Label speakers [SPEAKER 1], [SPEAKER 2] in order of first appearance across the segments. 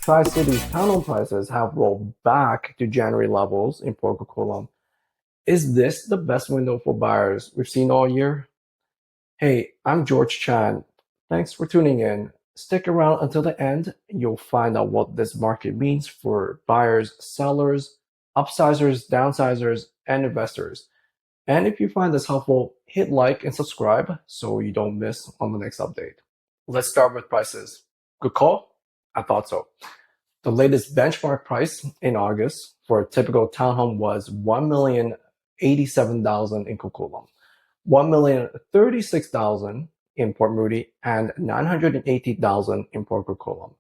[SPEAKER 1] Tri-Cities townhome prices have rolled back to January levels in Port Coquitlam. Is this the best window for buyers we've seen all year? Hey, I'm George Chan. Thanks for tuning in. Stick around until the end. You'll find out what this market means for buyers, sellers, upsizers, downsizers, and investors. And if you find this helpful, hit like and subscribe so you don't miss on the next update. Let's start with prices. Good call? I thought so. The latest benchmark price in August for a typical townhome was $1,087,000 in Coquitlam, $1,036,000 in Port Moody, and $980,000 in Port Coquitlam.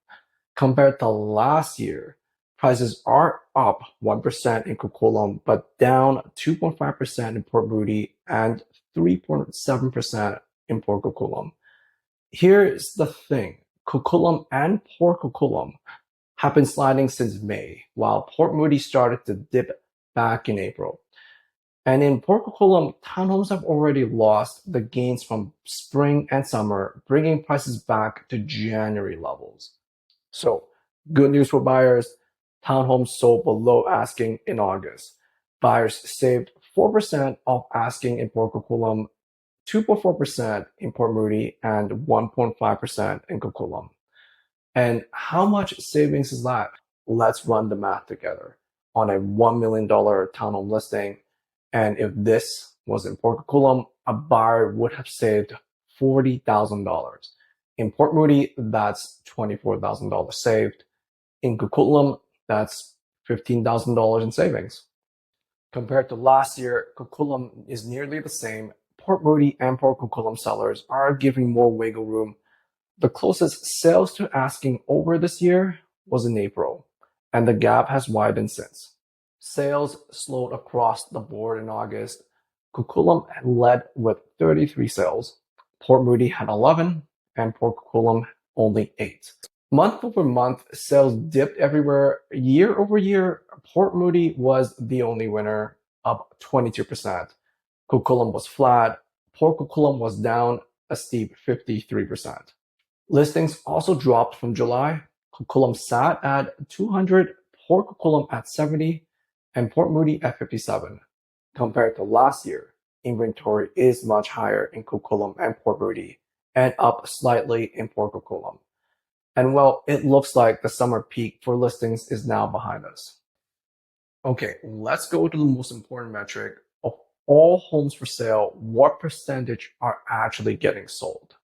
[SPEAKER 1] Compared to last year, prices are up 1% in Coquitlam, but down 2.5% in Port Moody and 3.7% in Port Coquitlam. Here's the thing. Coquitlam and Port Coquitlam have been sliding since May, while Port Moody started to dip back in April. And in Port Coquitlam, townhomes have already lost the gains from spring and summer, bringing prices back to January levels. So, good news for buyers. Townhomes sold below asking in August. Buyers saved 4% off asking in Port Coquitlam, 2.4% in Port Moody, and 1.5% in Coquitlam. And how much savings is that? Let's run the math together. On a $1 million townhome listing, and if this was in Port Coquitlam, a buyer would have saved $40,000. In Port Moody, that's $24,000 saved. In Coquitlam, that's $15,000 in savings. Compared to last year, Coquitlam is nearly the same. Port Moody and Port Coquitlam sellers are giving more wiggle room. The closest sales to asking over this year was in April, and the gap has widened since. Sales slowed across the board in August. Coquitlam led with 33 sales. Port Moody had 11, and Port Coquitlam only 8. Month over month, sales dipped everywhere. Year over year, Port Moody was the only winner, up 22%. Coquitlam was flat. Port Coquitlam was down a steep 53%. Listings also dropped from July. Coquitlam sat at 200, Port Coquitlam at 70, and Port Moody at 57. Compared to last year, inventory is much higher in Coquitlam and Port Moody, and up slightly in Port Coquitlam. And well, it looks like the summer peak for listings is now behind us. Okay, let's go to the most important metric. Of all homes for sale, what percentage are actually getting sold?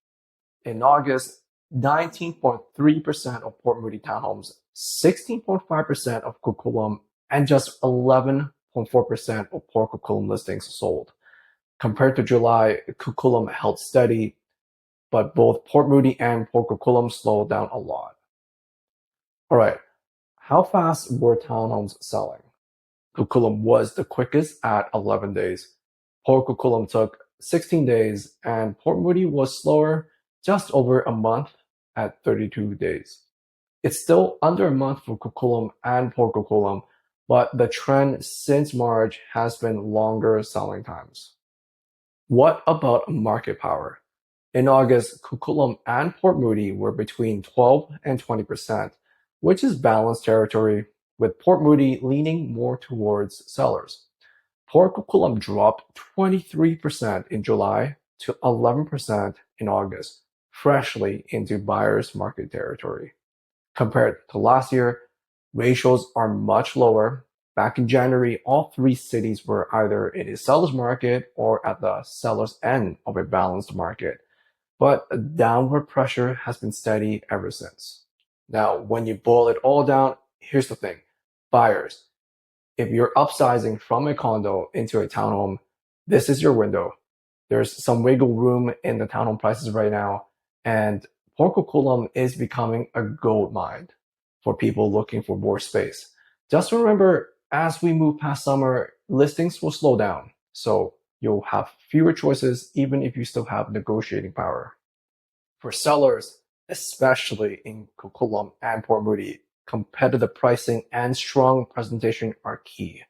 [SPEAKER 1] In August, 19.3% of Port Moody townhomes, 16.5% of Coquitlam, and just 11.4% of Port Coquitlam listings sold. Compared to July, Coquitlam held steady, but both Port Moody and Port Coquitlam slowed down a lot. All right, how fast were townhomes selling? Coquitlam was the quickest at 11 days. Port Coquitlam took 16 days, and Port Moody was slower, just over a month at 32 days. It's still under a month for Coquitlam and Port Coquitlam, but the trend since March has been longer selling times. What about market power? In August, Coquitlam and Port Moody were between 12 and 20%, which is balanced territory, with Port Moody leaning more towards sellers. Port Coquitlam dropped 23% in July to 11% in August, freshly into buyer's market territory. Compared to last year, ratios are much lower. Back in January, all three cities were either in a seller's market or at the seller's end of a balanced market. But downward pressure has been steady ever since. Now, when you boil it all down, here's the thing. Buyers, if you're upsizing from a condo into a townhome, this is your window. There's some wiggle room in the townhome prices right now, and Port Coquitlam is becoming a gold mine for people looking for more space. Just remember, as we move past summer, listings will slow down, so you'll have fewer choices even if you still have negotiating power. For sellers, especially in Coquitlam and Port Moody, competitive pricing and strong presentation are key.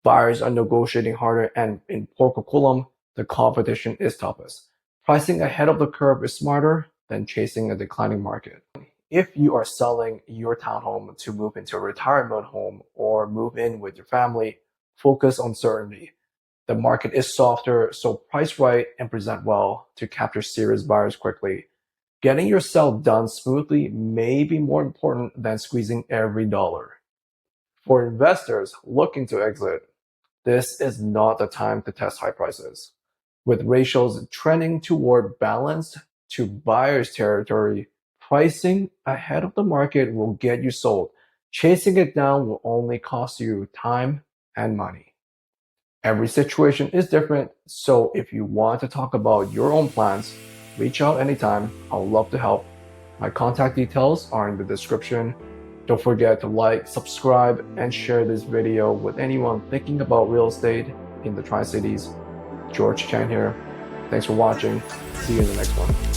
[SPEAKER 1] Buyers are negotiating harder, and in Port Coquitlam, the competition is toughest. Pricing ahead of the curve is smarter than chasing a declining market. If you are selling your townhome to move into a retirement home or move in with your family, focus on certainty. The market is softer, so price right and present well to capture serious buyers quickly. Getting your sale done smoothly may be more important than squeezing every dollar. For investors looking to exit, this is not the time to test high prices. With ratios trending toward balanced to buyer's territory, pricing ahead of the market will get you sold. Chasing it down will only cost you time and money. Every situation is different, so if you want to talk about your own plans, reach out anytime. I'll love to help. My contact details are in the description. Don't forget to like, subscribe, and share this video with anyone thinking about real estate in the Tri-Cities. George Chan here. Thanks for watching. See you in the next one.